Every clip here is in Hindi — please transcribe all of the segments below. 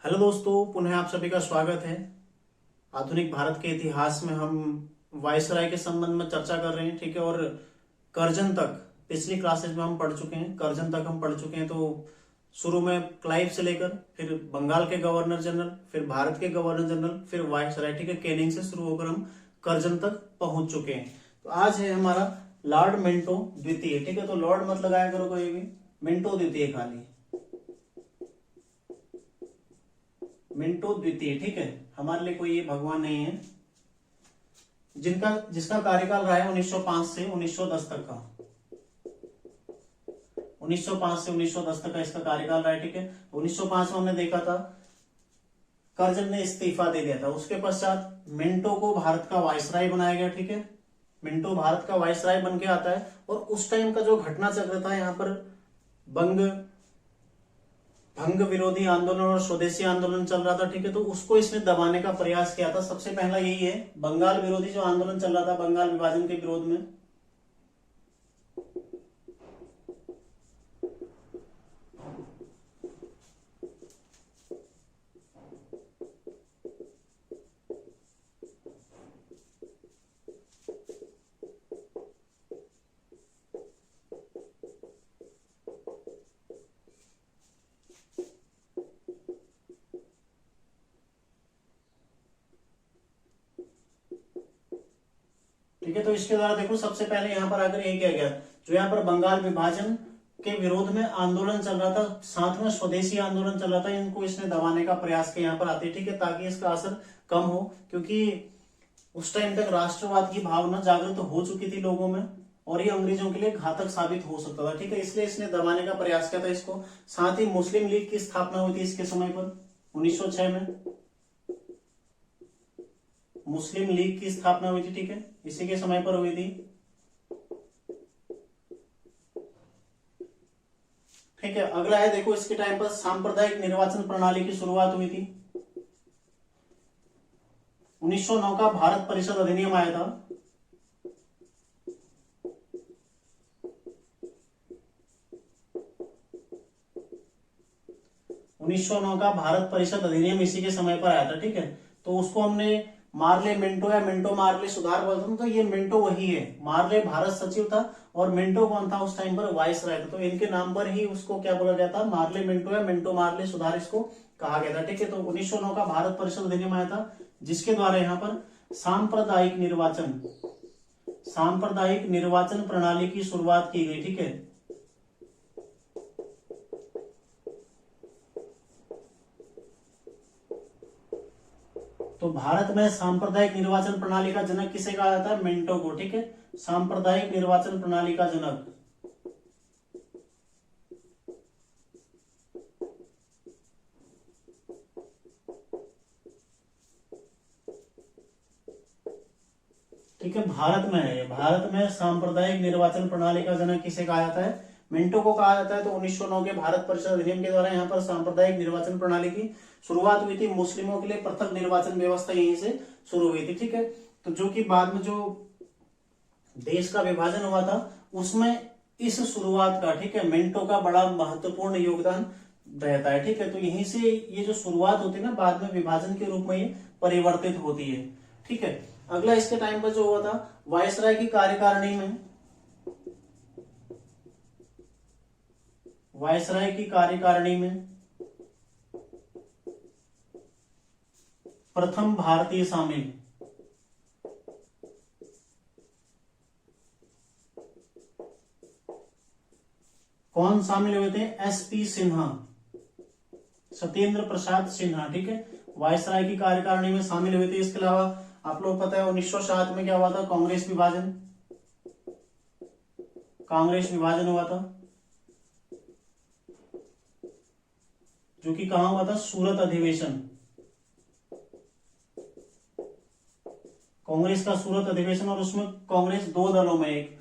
हेलो दोस्तों, पुनः आप सभी का स्वागत है। आधुनिक भारत के इतिहास में हम वायसराय के संबंध में चर्चा कर रहे हैं, ठीक है। और करजन तक पिछली क्लासेस में हम पढ़ चुके हैं, करजन तक हम पढ़ चुके हैं। तो शुरू में क्लाइव से लेकर फिर बंगाल के गवर्नर जनरल, फिर भारत के गवर्नर जनरल, फिर वायसराय, ठीक है। कैनिंग से शुरू होकर हम करजन तक पहुंच चुके हैं। तो आज है हमारा लॉर्ड मिंटो द्वितीय, ठीक है। तो लॉर्ड मत लगाया करो कोई भी, मिंटो द्वितीय खाली, मिंटो द्वितीय, ठीक है। हमारे लिए कोई ये भगवान नहीं है। जिसका कार्यकाल रहा है 1905 से 1910 तक का, 1905 से 1910 तक का इसका कार्यकाल रहा है, ठीक है। 1905 में हमने देखा था करजन ने इस्तीफा दे दिया था। उसके पश्चात मिंटो को भारत का वायसराय बनाया गया, ठीक है। मिंटो भारत का वायसराय बन के आता है और उस टाइम का जो घटना चक्र था यहाँ पर भंग विरोधी आंदोलन और स्वदेशी आंदोलन चल रहा था, ठीक है। तो उसको इसने दबाने का प्रयास किया था। सबसे पहला यही है, बंगाल विरोधी जो आंदोलन चल रहा था, बंगाल विभाजन के विरोध में। ठीक है, तो इसके द्वारा देखो सबसे पहले यहाँ पर आकर यही किया गया, जो यहाँ पर बंगाल विभाजन के विरोध में आंदोलन चल रहा था, साथ में स्वदेशी आंदोलन चल रहा था, इनको इसने दबाने का प्रयास किया यहाँ पर आते, ठीक है, ताकि इसका असर कम हो। क्योंकि उस टाइम तक राष्ट्रवाद की भावना जागृत हो चुकी थी लोगों में और ये अंग्रेजों के लिए घातक साबित हो सकता था, ठीक है। इसलिए इसने दबाने का प्रयास किया था इसको। साथ ही मुस्लिम लीग की स्थापना हुई थी इसके समय पर 1906 में, मुस्लिम लीग की स्थापना हुई थी, ठीक है, इसी के समय पर हुई थी। ठीक है, अगला है देखो, इसके टाइम पर सांप्रदायिक निर्वाचन प्रणाली की शुरुआत हुई थी। 1909 का भारत परिषद अधिनियम आया था। उन्नीस सौ नौ का भारत परिषद अधिनियम इसी के समय पर आया था, ठीक है। तो उसको हमने मार्ले मिंटो या मिंटो मार्ले सुधार बोलते हैं। तो ये मिंटो वही है, मार्ले भारत सचिव था और मिंटो कौन था उस टाइम पर, वायसराय था। तो इनके नाम पर ही उसको क्या बोला गया था, मार्ले मिंटो या मिंटो मार्ले सुधार इसको कहा गया था, ठीक है। तो 1909 का भारत परिषद अधिनियम आया था, जिसके द्वारा यहाँ पर सांप्रदायिक निर्वाचन प्रणाली की शुरुआत की गई, ठीक है। तो भारत में सांप्रदायिक निर्वाचन प्रणाली का जनक किसे कहा जाता है, मिंटो को, ठीक है। सांप्रदायिक निर्वाचन प्रणाली का जनक। ठीक है, भारत में है, भारत में सांप्रदायिक निर्वाचन प्रणाली का जनक किसे कहा जाता है, मिंटो को कहा जाता है। तो 1909 के भारत परिषद अधिनियम के द्वारा यहाँ पर सांप्रदायिक निर्वाचन प्रणाली की शुरुआत हुई थी। मुस्लिमों के लिए पृथक निर्वाचन व्यवस्था यहीं से शुरू हुई थी, ठीक है। तो जो कि बाद में जो देश का विभाजन हुआ था उसमें इस शुरुआत का, ठीक है, मिंटो का बड़ा महत्वपूर्ण योगदान रहता है, ठीक है। तो यहीं से ये जो शुरुआत होती है ना, बाद में विभाजन के रूप में ये परिवर्तित होती है, ठीक है। अगला इसके टाइम पर जो हुआ था, वायसराय की कार्यकारिणी में, वायसराय की कार्यकारिणी में प्रथम भारतीय शामिल, कौन शामिल हुए थे, एसपी सिन्हा, सत्येंद्र प्रसाद सिन्हा, ठीक है, वायसराय की कार्यकारिणी में शामिल हुए थे। इसके अलावा आप लोग पता है 1907 में क्या हुआ था, कांग्रेस विभाजन हुआ था, जो कि कहां हुआ था, सूरत अधिवेशन, कांग्रेस का सूरत अधिवेशन। और उसमें कांग्रेस दो दलों में, एक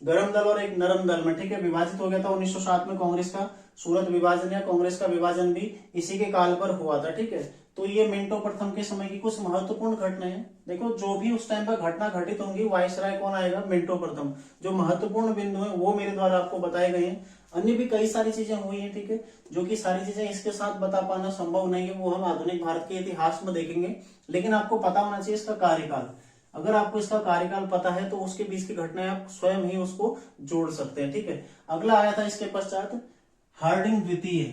गरम दल और एक नरम दल में, ठीक है, विभाजित हो गया था 1907 में। कांग्रेस का सूरत विभाजन या कांग्रेस का विभाजन भी इसी के काल पर हुआ था, ठीक है। तो ये मिंटो प्रथम के समय की कुछ महत्वपूर्ण घटनाएं। देखो जो भी उस टाइम पर घटना घटित होंगी, वायसराय कौन आएगा, मिंटो प्रथम। जो महत्वपूर्ण बिंदु है वो मेरे द्वारा आपको बताए गए हैं। अन्य भी कई सारी चीजें हुई हैं, ठीक है, जो कि सारी चीजें इसके साथ बता पाना संभव नहीं है, वो हम आधुनिक भारत के इतिहास में देखेंगे। लेकिन आपको पता होना चाहिए इसका कार्यकाल। अगर आपको इसका कार्यकाल पता है तो उसके बीच की घटनाएं आप स्वयं ही उसको जोड़ सकते हैं, ठीक है। अगला आया था इसके पश्चात हार्डिंग द्वितीय।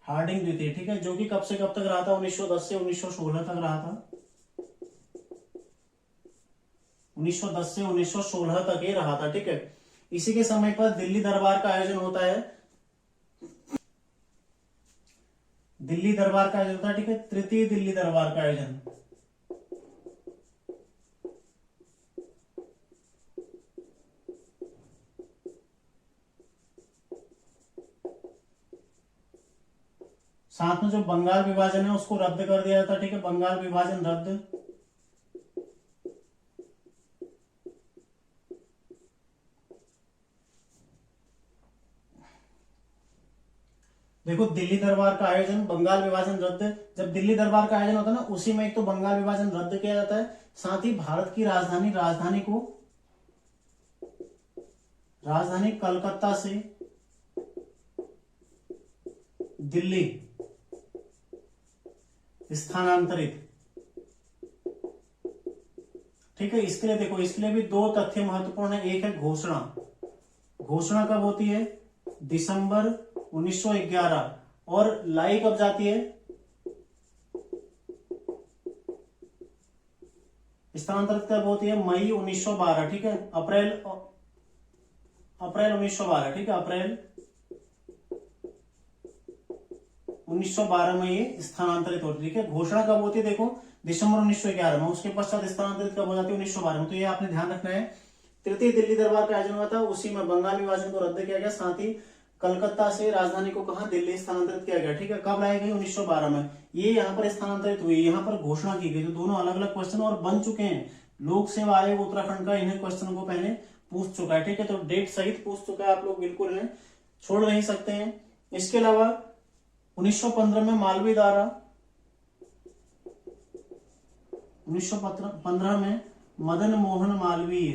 हार्डिंग द्वितीय, ठीक है, जो कि कब से कब तक रहा था, 1910 से 1916 तक रहा था। 1910 से 1916 तक ही रहा था, ठीक है। इसी के समय पर दिल्ली दरबार का आयोजन होता है। दिल्ली दरबार का आयोजन होता है, ठीक है, तृतीय दिल्ली दरबार का आयोजन। साथ में जो बंगाल विभाजन है उसको रद्द कर दिया जाता है, ठीक है, बंगाल विभाजन रद्द। देखो, दिल्ली दरबार का आयोजन, बंगाल विभाजन रद्द। जब दिल्ली दरबार का आयोजन होता है ना, उसी में एक तो बंगाल विभाजन रद्द किया जाता है, साथ ही भारत की राजधानी कलकत्ता से दिल्ली स्थानांतरित, ठीक है। इसके लिए देखो, इसके लिए भी दो तथ्य महत्वपूर्ण है। एक है घोषणा। घोषणा कब होती है, दिसंबर 1911, और लाई कब जाती है, स्थानांतरित कब होती है, मई 1912, ठीक है, अप्रैल 1912, ठीक है, अप्रैल 1912 में ये स्थानांतरित होती है, ठीक है। घोषणा कब होती है, देखो, दिसंबर 1911 में। उसके पश्चात स्थानांतरित कब हो जाती है, 1912 में। तो ये आपने ध्यान रखना है। तृतीय दिल्ली दरबार का आयोजन हुआ था, उसी में बंगाल विभाजन को रद्द किया गया, साथ ही कलकत्ता से राजधानी को कहा, दिल्ली स्थानांतरित किया गया, ठीक है। कब लाई गई, 1912 में। ये यहाँ पर स्थानांतरित हुई, यहाँ पर घोषणा की गई। तो दोनों अलग अलग क्वेश्चन और बन चुके हैं। लोक सेवा आयोग उत्तराखंड का इन्हें क्वेश्चन को पहले पूछ चुका है, ठीक है। तो डेट सहित पूछ चुका है, आप लोग बिल्कुल इन्हें छोड़ नहीं सकते हैं। इसके अलावा 1915 में मालवी द्वारा, 1915 में मदन मोहन मालवीय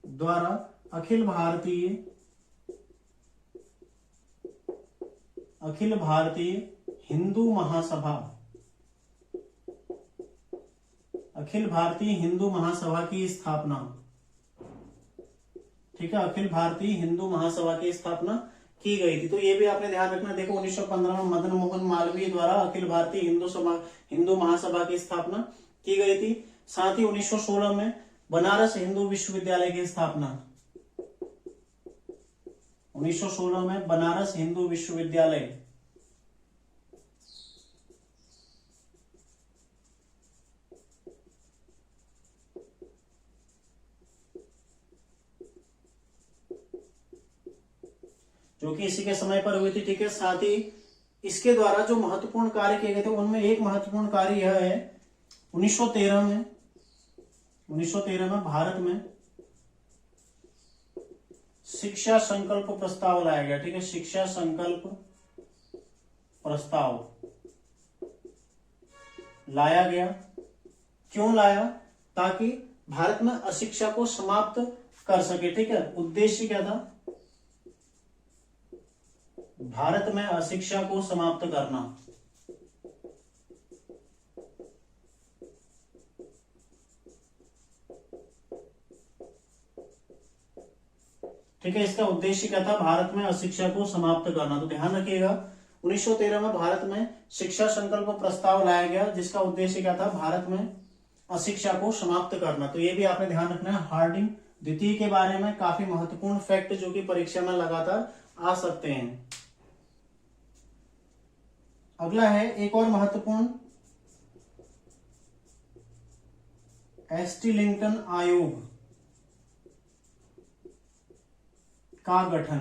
द्वारा अखिल भारतीय हिंदू महासभा, अखिल भारतीय हिंदू महासभा की स्थापना, ठीक है, अखिल भारतीय हिंदू महासभा की स्थापना की गई थी। तो ये भी आपने ध्यान रखना। देखो, 1915 में मदन मोहन मालवीय द्वारा अखिल भारतीय हिंदू महासभा की स्थापना की गई थी। साथ ही 1916 में बनारस हिंदू विश्वविद्यालय की स्थापना, 1916 में बनारस हिंदू विश्वविद्यालय, जो कि इसी के समय पर हुई थी, ठीक है। साथ ही इसके द्वारा जो महत्वपूर्ण कार्य किए गए थे उनमें एक महत्वपूर्ण कार्य यह है, 1913 में भारत में शिक्षा संकल्प प्रस्ताव लाया गया, ठीक है, शिक्षा संकल्प प्रस्ताव लाया गया। क्यों लाया, ताकि भारत में अशिक्षा को समाप्त कर सके, ठीक है। उद्देश्य क्या था, भारत में अशिक्षा को समाप्त करना, ठीक है। इसका उद्देश्य क्या था, भारत में अशिक्षा को समाप्त करना। तो ध्यान रखिएगा, 1913 में भारत में शिक्षा संकल्प प्रस्ताव लाया गया, जिसका उद्देश्य क्या था, भारत में अशिक्षा को समाप्त करना। तो ये भी आपने ध्यान रखना है। हार्डिंग द्वितीय के बारे में काफी महत्वपूर्ण फैक्ट जो कि परीक्षा में लगातार आ सकते हैं। अगला है एक और महत्वपूर्ण, एसटी लिंकन आयोग का गठन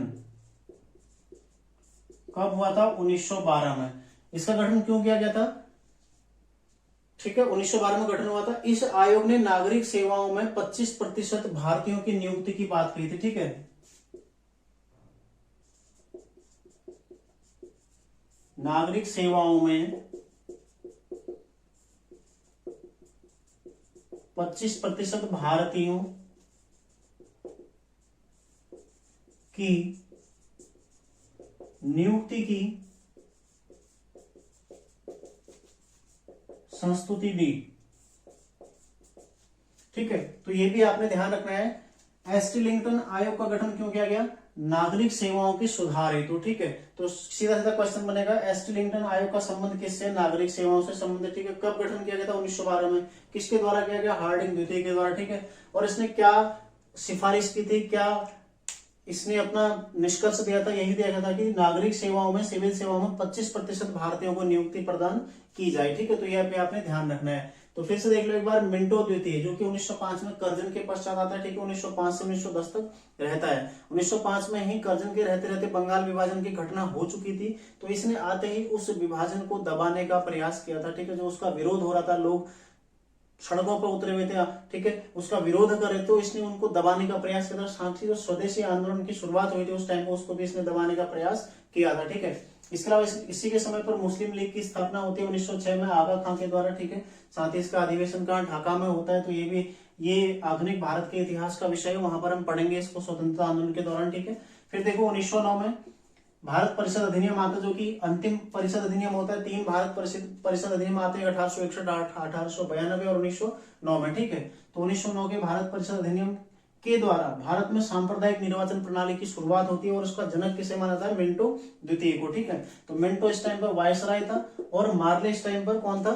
कब हुआ था, 1912 में। इसका गठन क्यों किया गया था, ठीक है, 1912 में गठन हुआ था। इस आयोग ने नागरिक सेवाओं में 25% भारतीयों की नियुक्ति की बात कही थी, ठीक है। नागरिक सेवाओं में 25% भारतीयों की नियुक्ति की संस्तुति दी। ठीक है, तो ये भी आपने ध्यान रखना है। एसटी लिंकन आयोग का गठन क्यों किया गया? नागरिक सेवाओं की सुधार हेतु। ठीक है, तो सीधा सीधा क्वेश्चन बनेगा, एसटी लिंकन आयोग का संबंध किससे? नागरिक सेवाओं से संबंधित। ठीक है, कब गठन किया गया था? 1912 में। किसके द्वारा किया गया? हार्डिंग द्वितीय के द्वारा। ठीक है, और इसने क्या सिफारिश की थी, क्या इसने अपना निष्कर्ष दिया था? यही दिया था कि नागरिक सेवाओं में, सिविल सेवाओं में 25% भारतीयों को नियुक्ति प्रदान की जाए। ठीक है, तो यह पे आपने ध्यान रखना है। तो फिर से देख लो एक बार, मिंटो द्वितीय जो कि 1905 में कर्जन के पश्चात आता है। ठीक है, 1905 से 1910 तक रहता है। 1905 में ही कर्जन के रहते रहते बंगाल विभाजन की घटना हो चुकी थी, तो इसने आते ही उस विभाजन को दबाने का प्रयास किया था। ठीक है, जो उसका विरोध हो रहा था, लोग सड़कों पर उतरे हुए थे, ठीक है, उसका विरोध करे, तो इसने उनको दबाने का प्रयास किया था। साथ ही जो स्वदेशी आंदोलन की शुरुआत हुई थी उस टाइम पर, उसको भी इसने दबाने का प्रयास किया था। ठीक है, इसके अलावा इसी के समय पर मुस्लिम लीग की स्थापना होती है 1906 में आगा खां के द्वारा। ठीक है, साथ ही इसका अधिवेशन कहाँ? ढाका में होता है। तो ये आधुनिक भारत के इतिहास का विषय है, वहां पर हम पढ़ेंगे इसको स्वतंत्रता आंदोलन के दौरान। ठीक है, फिर देखो 1909 में भारत परिषद अधिनियम आता है, जो कि अंतिम परिषद अधिनियम होता है। 3 भारत परिषद अधिनियम आते हैं, 1861, 1892 और 1909 में। ठीक है, तो 1909 के भारत परिषद अधिनियम के द्वारा भारत में सांप्रदायिक निर्वाचन प्रणाली की शुरुआत होती है, और उसका जनक किसे माना जाता है? मिंटो द्वितीय को। ठीक है, तो मिंटो इस टाइम पर वायसराय था, और मार्ले इस टाइम पर कौन था?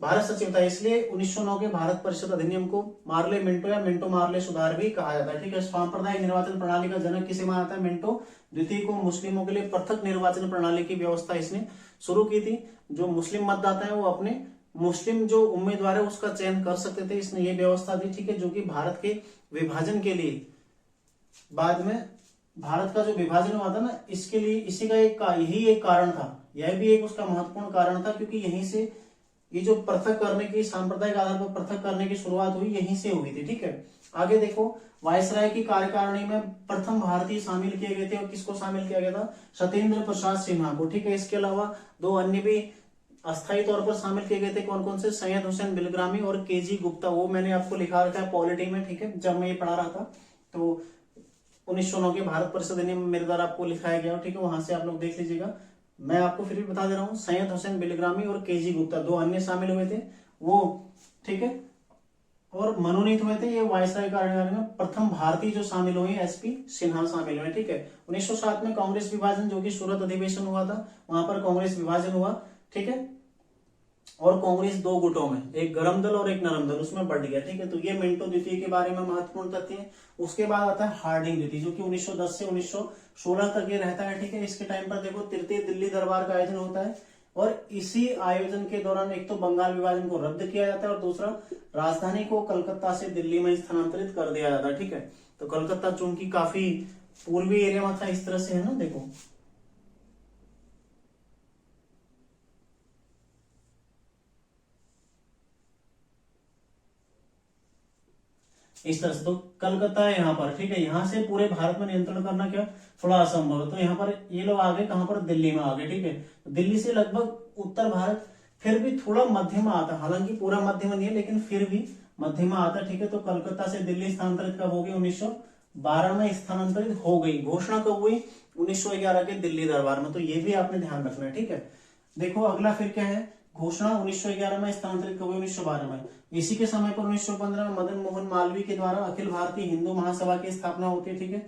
भारत सचिव था। इसलिए 1909 के भारत परिषद अधिनियम को मार्ले मिंटो या मिंटो मार्ले सुधार भी कहा जाता है। ठीक है, सांप्रदायिक निर्वाचन प्रणाली का जनक किसे माना जाता है? मिंटो द्वितीय को। मुस्लिमों के लिए पृथक निर्वाचन प्रणाली की व्यवस्था इसने शुरू की थी। जो मुस्लिम मतदाता है वो अपने मुस्लिम जो उम्मीदवार है उसका चयन कर सकते थे, इसने ये व्यवस्था दी। ठीक है, जो कि भारत के विभाजन के लिए, बाद में भारत का जो विभाजन हुआ था ना, इसके लिए इसी का यही एक कारण था। यह भी एक उसका महत्वपूर्ण कारण था, क्योंकि यहीं से ये जो पृथक करने की, सांप्रदायिक आधार पर पृथक करने की शुरुआत हुई, यहीं से हुई थी। ठीक है, आगे देखो, वायसराय की कार्यकारिणी में प्रथम भारतीय शामिल किए गए थे, और किसको शामिल किया गया था? सत्येंद्र प्रसाद सिन्हा को। ठीक है, इसके अलावा 2 अन्य भी अस्थायी तौर पर शामिल किए गए थे। कौन कौन से? सैयद हुसैन बिलग्रामी और केजी गुप्ता। वो मैंने आपको लिखा रखा है पॉलिटी में। ठीक है, जब मैं ये पढ़ा रहा था, तो 1909 के भारत परिषद अधिनियम मेरे द्वारा आपको लिखाया गया। ठीक है, वहां से आप लोग देख लीजिएगा। मैं आपको फिर भी बता दे रहा हूँ, सैयद हुसैन बिलग्रामी और केजी गुप्ता 2 अन्य शामिल हुए थे वो। ठीक है, और मनोनीत हुए थे ये वायसराय कार्यकारिणी में। प्रथम भारतीय जो शामिल हुए, एसपी सिन्हा शामिल हुए। ठीक है, 1907 में कांग्रेस विभाजन, जो कि सूरत अधिवेशन हुआ था, वहां पर कांग्रेस विभाजन हुआ। ठीक है, और कांग्रेस 2 गुटों में, एक गरम दल और एक नरम दल, उसमें बढ़ गया। ठीक है, तो ये मिंटो द्वितीय के बारे में महत्वपूर्ण तथ्य है। उसके बाद आता है हार्डिंग द्वितीय, जो कि 1910 से 1916 तक ये रहता है। ठीक है, इसके टाइम पर देखो तृतीय दिल्ली दरबार का आयोजन होता है, और इसी आयोजन के दौरान एक तो बंगाल विभाजन को रद्द किया जाता है, और दूसरा राजधानी को कलकत्ता से दिल्ली में स्थानांतरित कर दिया जाता है। ठीक है, तो कलकत्ता चूंकि काफी पूर्वी एरिया में था, इस तरह से है ना, देखो इस तरह से, तो कलकत्ता है यहाँ पर। ठीक है, यहाँ से पूरे भारत में नियंत्रण करना क्या थोड़ा असंभव है, तो यहाँ पर ये लोग आ गए कहां पर? दिल्ली में आ गए। ठीक है, तो दिल्ली से लगभग उत्तर भारत फिर भी थोड़ा मध्यमा आता, हालांकि पूरा मध्यमा नहीं है, लेकिन फिर भी मध्यमा आता। ठीक है, तो कलकत्ता से दिल्ली स्थानांतरित कब हो गई? 1912 में स्थानांतरित हो गई। घोषणा कब हुई? 1911 के दिल्ली दरबार में। तो ये भी आपने ध्यान रखना है। ठीक है, देखो अगला फिर क्या है? घोषणा 1911 में, स्थानांतरित कब हुई? 1912 में। इसी के समय पर 1915 में मदन मोहन मालवीय के द्वारा अखिल भारतीय हिंदू महासभा की स्थापना होती है। ठीक है,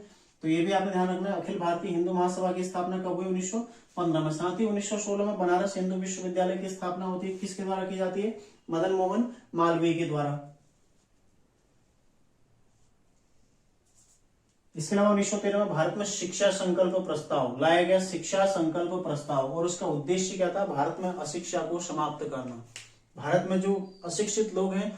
तो ये भी आपने ध्यान रखना है, अखिल भारतीय हिंदू महासभा की स्थापना कब हुई? 1915 में। साथ ही 1916 में बनारस हिंदू विश्वविद्यालय की स्थापना होती है। किसके द्वारा की जाती है? मदन मोहन मालवीय के द्वारा। इसके अलावा 1913 में भारत में शिक्षा संकल्प प्रस्ताव लाया गया, शिक्षा संकल्प प्रस्ताव, और उसका उद्देश्य क्या था? भारत में अशिक्षा को समाप्त करना, भारत में जो अशिक्षित लोग हैं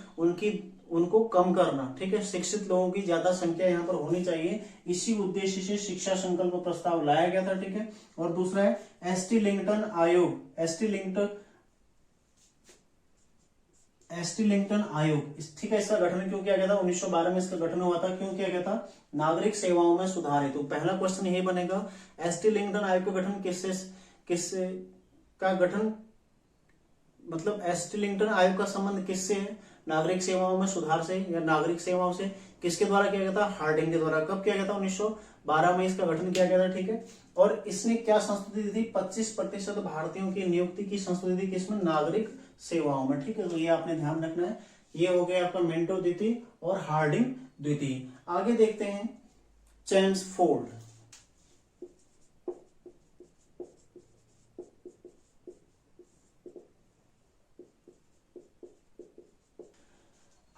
उनको कम करना। ठीक है, शिक्षित लोगों की ज्यादा संख्या यहाँ पर होनी चाहिए, इसी उद्देश्य से शिक्षा संकल्प प्रस्ताव लाया गया था। ठीक है, और दूसरा है एसटी लिंकन आयोग। एसटी लिंकन आयोग, ठीक है, इसका गठन क्यों किया गया था? 1912 में इसका गठन हुआ था। क्यों किया गया था? नागरिक सेवाओं में सुधार हेतु। तो पहला क्वेश्चन यही बनेगा, एसटी लिंकन आयोग का गठन किससे का गठन, मतलब एसटी लिंकन आयोग का संबंध किससे है? नागरिक सेवाओं में सुधार से या नागरिक सेवाओं से किसके द्वारा किया गया था? हार्डिंग के द्वारा। कब किया गया था? 1912 में इसका गठन किया गया था, ठीक है। और इसने क्या संस्तुति दी थी? 25% भारतीयों की नियुक्ति की संस्तुति दी किसमें? नागरिक सेवाओं में, ठीक है। तो ये आपने ध्यान रखना है। ये हो गया आपका मिंटो द्वितीय और हार्डिंग द्वितीय। आगे देखते हैं चेम्सफोर्ड।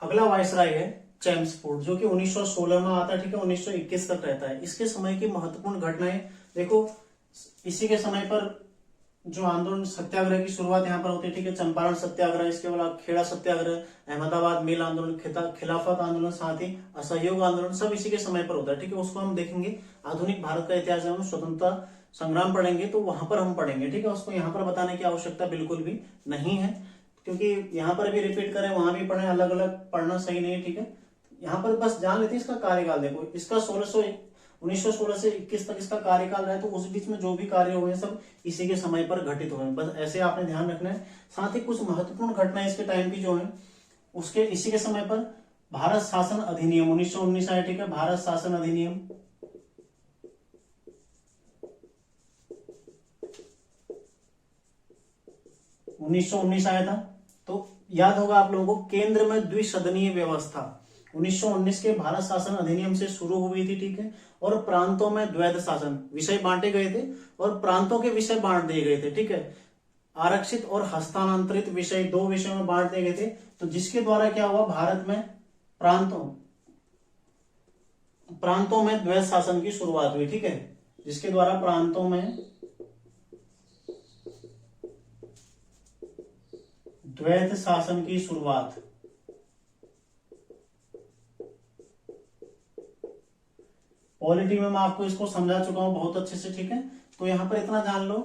अगला वायसराय है चेम्सफोर्ड, जो कि 1916 में आता है, ठीक है, 1921 तक रहता है। इसके समय की महत्वपूर्ण घटनाएं देखो, इसी के समय पर जो आंदोलन सत्याग्रह की शुरुआत यहाँ पर होती है, ठीक है, चंपारण सत्याग्रह, इसके बाद खेड़ा सत्याग्रह, अहमदाबाद मिल आंदोलन, खिलाफत आंदोलन, साथ ही असहयोग आंदोलन, सब इसी के समय पर होता है, ठीक है। उसको हम देखेंगे आधुनिक भारत का इतिहास, हम स्वतंत्रता संग्राम पढ़ेंगे तो वहां पर हम पढ़ेंगे, ठीक है। उसको यहाँ पर बताने की आवश्यकता बिल्कुल भी नहीं है, क्योंकि यहाँ पर भी रिपीट करें वहां भी पढ़े, अलग अलग पढ़ना सही नहीं है, ठीक है। यहाँ पर बस जान लेते हैं इसका कार्यकाल। देखो, इसका 1916 से 21 तक इसका कार्यकाल रहा है, तो उस बीच में जो भी कार्य हुए सब इसी के समय पर घटित हुए, बस ऐसे आपने ध्यान रखना है। साथ ही कुछ महत्वपूर्ण घटनाएं इसके टाइम की जो है उसके इसी के समय पर भारत शासन अधिनियम 1919 आया, ठीक है, भारत शासन अधिनियम 1919 आया था। तो याद होगा आप लोगों को, केंद्र में द्विसदनीय व्यवस्था 1919 के भारत शासन अधिनियम से शुरू हुई थी, ठीक है। और प्रांतों में द्वैध शासन, विषय बांटे गए थे और प्रांतों के विषय बांट दिए गए थे, ठीक है। आरक्षित और हस्तांतरित विषय 2 विषयों में बांट दिए गए थे। तो जिसके द्वारा क्या हुआ, भारत में प्रांतों में द्वैध शासन की शुरुआत हुई, ठीक है, जिसके द्वारा प्रांतों में द्वैध शासन की शुरुआत। पॉलिटी में मैं आपको इसको समझा चुका हूं बहुत अच्छे से, ठीक है। तो यहां पर इतना जान लो।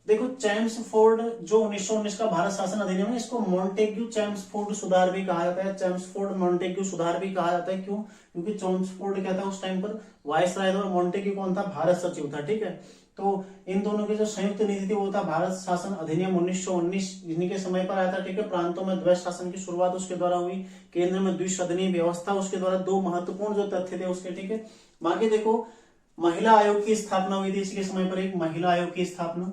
देखो, चेम्सफोर्ड जो 1919 का भारत शासन अधिनियम है, इसको मॉन्टेग्यू चेम्सफोर्ड सुधार भी कहा जाता है। चेम्सफोर्ड मॉन्टेग्यू सुधार भी कहा जाता है। क्यों? क्योंकि चेम्सफोर्ड क्या था उस टाइम पर? वायसराय था, और मॉन्टेग्यू कौन था? भारत सचिव था, ठीक है। तो इन दोनों की जो संयुक्त नीति थी वो था भारत शासन अधिनियम 1919, इन्हीं के समय पर आया था, ठीक है। प्रांतों में द्वैध शासन की शुरुआत उसके द्वारा हुई, केंद्र में द्विसदनीय व्यवस्था उसके द्वारा, 2 महत्वपूर्ण जो तथ्य थे उसके, ठीक है। बाकी देखो, महिला आयोग की स्थापना हुई थी इसी के समय पर, एक महिला आयोग की स्थापना,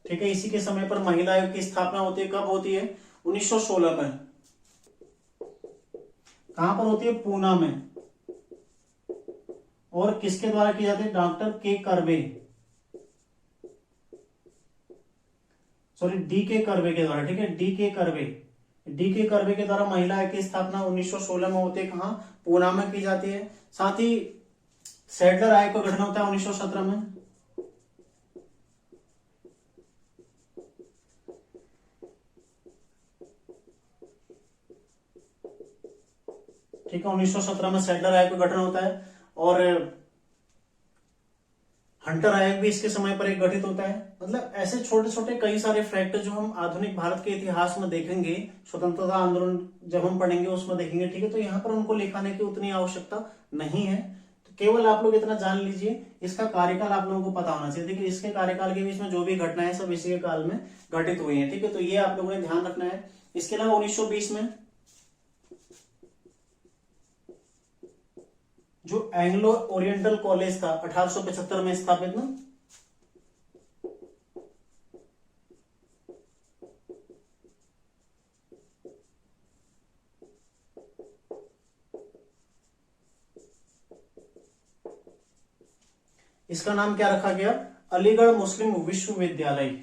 ठीक है। इसी के समय पर महिला आयोग की स्थापना होती है। कब होती है? 1916 में। कहां पर होती है? पूना में। और किसके द्वारा की जाती है? डॉक्टर के कर्वे, सॉरी डी के कर्वे के द्वारा, ठीक है, डी के कर्वे के द्वारा महिला आयोग की स्थापना 1916 में होती है। कहां? पूना में की जाती है। साथ ही सैडलर आयोग का गठन होता है 1917 में, ठीक है। 1917 में सैडलर आयोग का गठन होता है। और हंटर आयोग भी इसके समय पर एक गठित होता है। मतलब ऐसे छोटे छोटे कई सारे फैक्ट जो हम आधुनिक भारत के इतिहास में देखेंगे, स्वतंत्रता आंदोलन जब हम पढ़ेंगे उसमें देखेंगे, ठीक है। तो यहाँ पर उनको लिखाने की उतनी आवश्यकता नहीं है। तो केवल आप लोग इतना जान लीजिए, इसका कार्यकाल आप लोगों को पता होना चाहिए। देखिए, इसके कार्यकाल के बीच में जो भी घटनाएं सब इसी के काल में घटित हुई है, ठीक है। तो ये आप लोगों ने ध्यान रखना है। इसके अलावा 1920 में जो एंग्लो ओरिएंटल कॉलेज था 1875 में स्थापित ना, इसका नाम क्या रखा गया? अलीगढ़ मुस्लिम विश्वविद्यालय।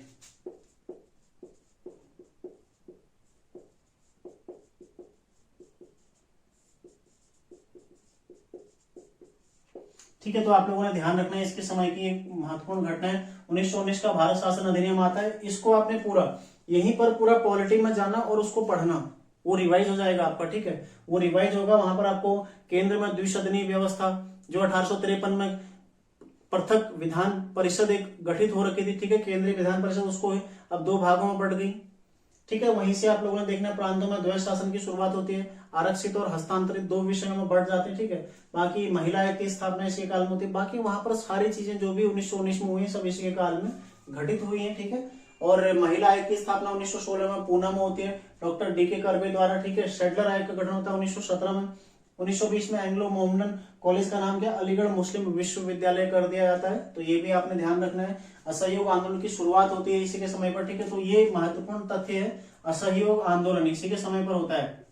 ठीक है। तो आप लोगों ने ध्यान रखना है, इसके समय की एक महत्वपूर्ण घटना है 1919 का भारत शासन अधिनियम आता है। इसको आपने पूरा यहीं पर पूरा पॉलिटी में जाना और उसको पढ़ना, वो रिवाइज हो जाएगा आपका, ठीक है। वो रिवाइज होगा, वहां पर आपको केंद्र में द्विसदनीय व्यवस्था जो 1853 में पृथक विधान परिषद एक गठित हो रखी थी, ठीक है, केंद्रीय विधान परिषद, उसको अब 2 भागों में बढ़ गई। ठीक है। वहीं से आप लोगों ने देखना प्रांतों में द्वैध शासन की शुरुआत होती है, आरक्षित और हस्तांतरित दो विषयों में बढ़ जाते हैं, ठीक है। बाकी महिला आयोग की स्थापना इसी काल में होती है। बाकी वहां पर सारी चीजें जो भी 1919 में हुई है सब इसी के काल में घटित हुई है, ठीक है। और महिला आयोग की स्थापना 1916 में पूना में होती है, डॉक्टर डी.के. कर्वे द्वारा, ठीक है। शेडलर आयोग का गठन होता है 1917 में। 1920 में एंग्लो मोहम्मदन कॉलेज का नाम क्या, अलीगढ़ मुस्लिम विश्वविद्यालय कर दिया जाता है, तो ये भी आपने ध्यान रखना है। असहयोग आंदोलन की शुरुआत होती है इसी के समय पर, ठीक है। तो ये महत्वपूर्ण तथ्य है, असहयोग आंदोलन इसी के समय पर होता है।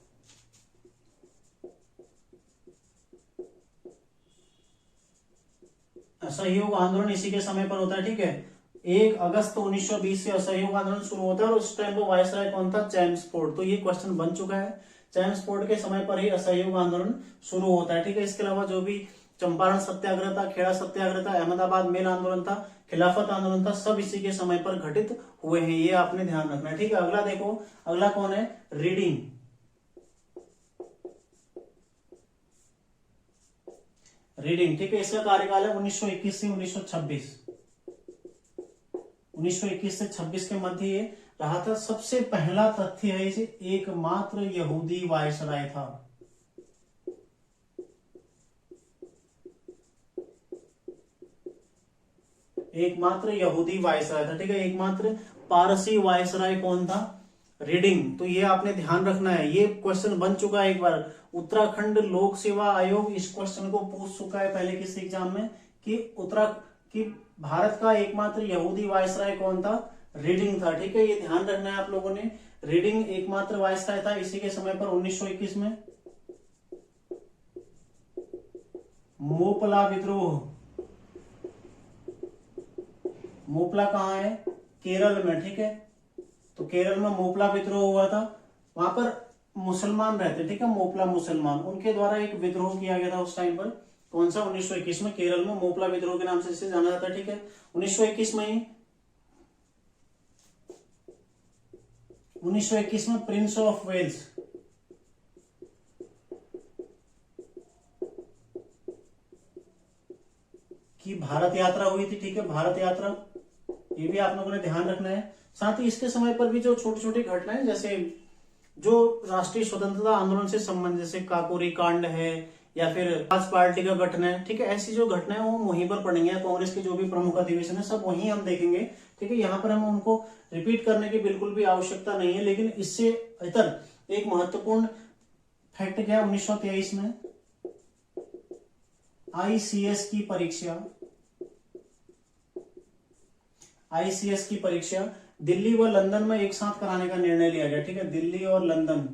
असहयोग आंदोलन इसी के समय पर होता है, ठीक है। 1 अगस्त 1920 से असहयोग आंदोलन शुरू होता है और उस टाइम पर वायसराय कौन था, चैम्सफोर्ड। तो ये क्वेश्चन बन चुका है, चैम्सफोर्ड के समय पर ही असहयोग आंदोलन शुरू होता है, ठीक है। इसके अलावा जो भी चंपारण सत्याग्रह था, खेड़ा सत्याग्रह था, अहमदाबाद मेल आंदोलन था, खिलाफत आंदोलन था, सब इसी के समय पर घटित हुए हैं, ये आपने ध्यान रखना है, ठीक है। अगला देखो, अगला कौन है, रीडिंग। रीडिंग, ठीक है। इसका कार्यकाल है 1921 से 1926। 1921 से 26 के मध्य ये रहा था। सबसे पहला तथ्य है इसे, एकमात्र यहूदी वायसराय था। एकमात्र यहूदी वायसराय था, ठीक है। एकमात्र पारसी वायसराय कौन था, रीडिंग। तो ये आपने ध्यान रखना है, ये क्वेश्चन बन चुका है एक बार। उत्तराखंड लोक सेवा आयोग इस क्वेश्चन को पूछ चुका है पहले किसी एग्जाम में कि भारत का एकमात्र यहूदी वायसराय कौन था, रीडिंग था, ठीक है। ये ध्यान रखना है आप लोगों ने, रीडिंग एकमात्र वायसराय था इसी के समय पर 1921 में। मोपला विद्रोह, मोपला कहाँ है, केरल में, ठीक है। तो केरल में मोपला विद्रोह हुआ था, वहां पर मुसलमान रहते, ठीक है, मोपला मुसलमान, उनके द्वारा एक विद्रोह किया गया था उस टाइम पर। कौन सा, 1921 में केरल में मोपला विद्रोह के नाम से इसे जाना जाता है, ठीक है। 1921 में ही 1921 में प्रिंस ऑफ वेल्स की भारत यात्रा हुई थी, ठीक है, भारत यात्रा, ये भी आप लोगों ने ध्यान रखना है। साथ ही इसके समय पर भी जो छोटी छोटी घटनाएं, जैसे जो राष्ट्रीय स्वतंत्रता आंदोलन से संबंधित, जैसे काकोरी कांड है या फिर राज पार्टी का गठन है, ठीक है, ऐसी जो घटनाएं वो वहीं पर पढ़ेंगे। कांग्रेस के जो भी प्रमुख अधिवेशन है सब वहीं हम देखेंगे, ठीक है। यहाँ पर हम उनको रिपीट करने की बिल्कुल भी आवश्यकता नहीं है। लेकिन इससे इतर एक महत्वपूर्ण फैक्ट क्या है, 1923 में आईसीएस की परीक्षा, आईसीएस की परीक्षा दिल्ली व लंदन में एक साथ कराने का निर्णय लिया गया, ठीक है, दिल्ली और लंदन।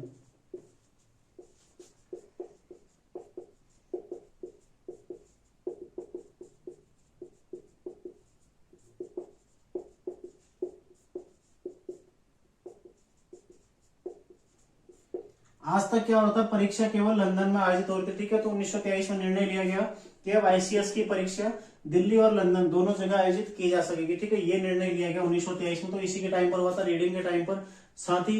आज तक क्या होता है, परीक्षा केवल लंदन में आयोजित होती थी, ठीक है। तो 1923 में निर्णय लिया गया कि अब आईसीएस की परीक्षा दिल्ली और लंदन दोनों जगह आयोजित की जा सकेगी, ठीक है। ये निर्णय लिया गया 1923 में। तो इसी के टाइम पर हुआ था, रीडिंग के टाइम पर। साथ ही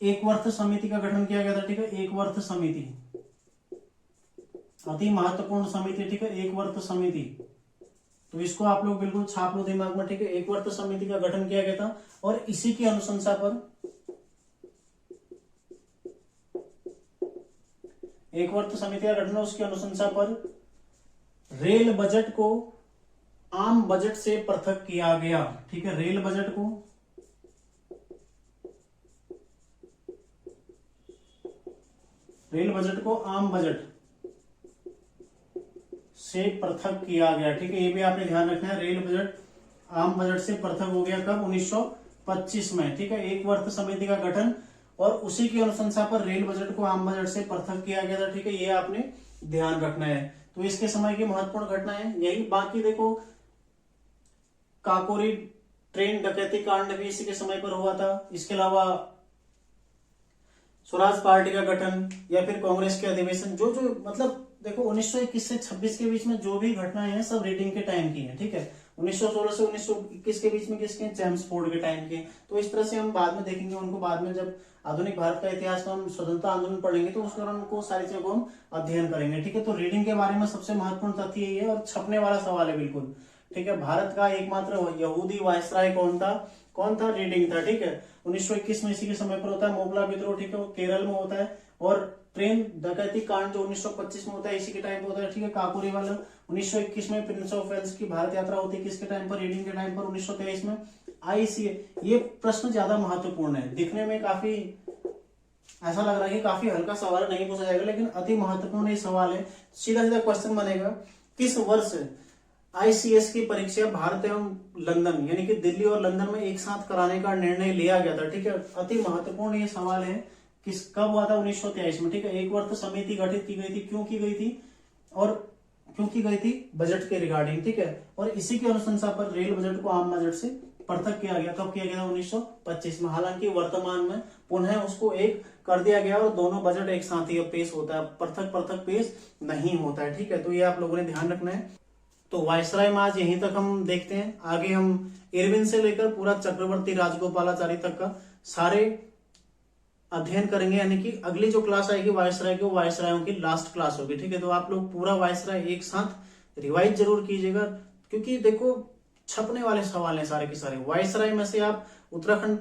एक वर्थ समिति का गठन किया गया था, ठीक है, एक वर्थ समिति, अति महत्वपूर्ण समिति, ठीक है, एक वर्थ समिति। तो इसको आप लोग बिल्कुल छाप लो दिमाग में, ठीक है। एक वर्थ समिति का गठन किया गया था और इसी की अनुशंसा पर, एक वर्थ समिति का गठन, उसकी अनुशंसा पर रेल बजट को आम बजट से पृथक किया गया, ठीक है। रेल बजट को आम बजट से पृथक किया गया, ठीक है। ये भी आपने ध्यान रखना है, रेल बजट आम बजट से पृथक हो गया कब, 1925 में, ठीक है। एक वर्थ समिति का गठन और उसी की अनुशंसा पर रेल बजट को आम बजट से पृथक किया गया था, ठीक है। ये आपने ध्यान रखना है। तो इसके समय की महत्वपूर्ण घटनाएं यही। बाकी देखो, काकोरी ट्रेन डकैती कांड भी इसी के समय पर हुआ था। इसके अलावा स्वराज पार्टी का गठन या फिर कांग्रेस के अधिवेशन, जो जो मतलब देखो 1921 से 26 के बीच में जो भी घटनाएं हैं सब रीडिंग के टाइम की हैं, ठीक है। 1916 से 1921 के बीच में किसके, चैम्सफोर्ड के टाइम के। तो इस तरह से हम बाद में देखेंगे उनको, बाद में जब आधुनिक भारत का इतिहास में हम स्वतंत्रता आंदोलन पढ़ेंगे तो उस दौरान उनको सारी चीजों को हम अध्ययन करेंगे, ठीक है। तो रीडिंग के बारे में सबसे महत्वपूर्ण तथ्य यही है और छपने वाला सवाल है बिल्कुल, ठीक है। भारत का एकमात्र यहूदी वायसराय कौन था, कौन था? रीडिंग था, ठीक है। 1921 में इसी के समय पर होता है मोपला विद्रोह, ठीक है, वो केरल में होता है। और ट्रेन डकैती कांड जो 1925 में होता है, इसी के टाइम पे होता है, ठीक है, काकोरी वाला। 1921 में प्रिंस ऑफ वेल्स की भारत यात्रा होती है, किसके टाइम पर? रीडिंग के टाइम पर। 1923 में आईसीए। ये प्रश्न ज्यादा महत्वपूर्ण है, दिखने में काफी ऐसा लग रहा है कि काफी हल्का सवाल नहीं पूछा जाएगा, लेकिन अति महत्वपूर्ण ये सवाल है। सीधा सीधा क्वेश्चन बनेगा, किस वर्ष आईसीएस की परीक्षा भारत एवं लंदन यानी कि दिल्ली और लंदन में एक साथ कराने का निर्णय लिया गया था, ठीक है। अति महत्वपूर्ण ये सवाल है, किस कब हुआ था? 1923 में, ठीक है। एक वर्ष समिति गठित की गई थी, क्यों की गई थी? और क्यों की गई थी? बजट के रिगार्डिंग, ठीक है। और इसी की अनुशंसा पर रेल बजट को आम बजट से पृथक किया गया। कब किया गया था? 1925 में। हालांकि वर्तमान में पुनः उसको एक कर दिया गया और दोनों बजट एक साथ ही पेश होता है, पृथक पृथक पेश नहीं होता है, ठीक है। तो ये आप लोगों ने ध्यान रखना है। तो वायसराय में आज यहीं तक हम देखते हैं। आगे हम इरविन से लेकर पूरा चक्रवर्ती राजगोपालाचारी तक का सारे अध्ययन करेंगे, यानी कि अगली जो क्लास आएगी वायसराय की, वो वायसरायों की लास्ट क्लास होगी, ठीक है। तो आप लोग पूरा वायसराय एक साथ रिवाइज जरूर कीजिएगा, क्योंकि देखो छपने वाले सवाल हैं सारे के सारे। वायसराय में से आप उत्तराखंड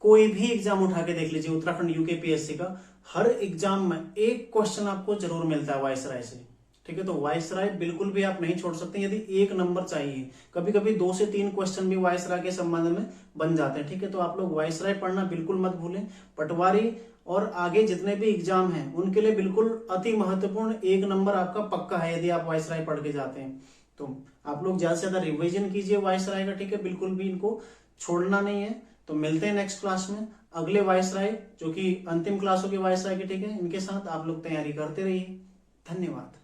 कोई भी एग्जाम उठा के देख लीजिए, उत्तराखंड यूकेपीएससी का हर एग्जाम में एक क्वेश्चन आपको जरूर मिलता है वायसराय से, ठीक है। तो वायसराय बिल्कुल भी आप नहीं छोड़ सकते। यदि एक नंबर चाहिए, कभी कभी 2 से 3 क्वेश्चन भी वायसराय के संबंध में बन जाते हैं, ठीक है। तो आप लोग वायसराय पढ़ना बिल्कुल मत भूलें। पटवारी और आगे जितने भी एग्जाम हैं उनके लिए बिल्कुल अति महत्वपूर्ण 1 नंबर आपका पक्का है यदि आप वायसराय पढ़ के जाते हैं। तो आप लोग ज्यादा से ज्यादा रिविजन कीजिए वायसराय का, ठीक है। बिल्कुल भी इनको छोड़ना नहीं है। तो मिलते हैं नेक्स्ट क्लास में अगले वायसराय, जो कि अंतिम क्लास होगी वायसराय की, ठीक है। इनके साथ आप लोग तैयारी करते रहिए। धन्यवाद।